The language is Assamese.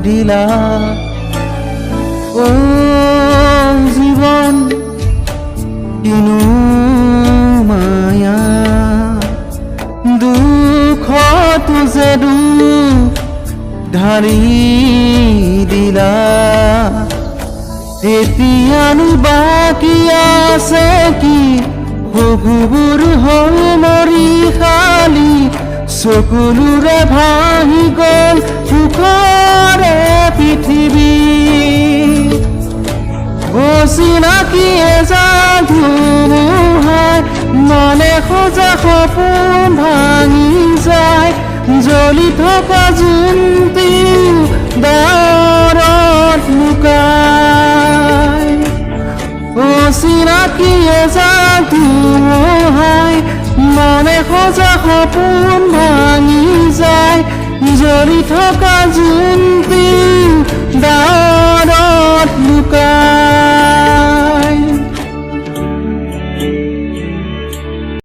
দিলা ও জীৱন কিনো মায়া দুখতো যে দুখ ঢালি দিলা এতিয়ানো বাকী আছে কি বহুবোৰ হ'ল মৰি খালি চকুলোৰে ভাহি গ'ল সুখৰে পৃথিৱী অচিনাকি এজাক ধুমুহাই মনে সজা সপোন ভাঙি যায় জ্বলি থকা জোনটি ডাৱৰত লুকায় অচিনাকি এজাক ধুমুহাই মনে সজা সপোন ভাঙি যায় জ্বলি থকা জোনটি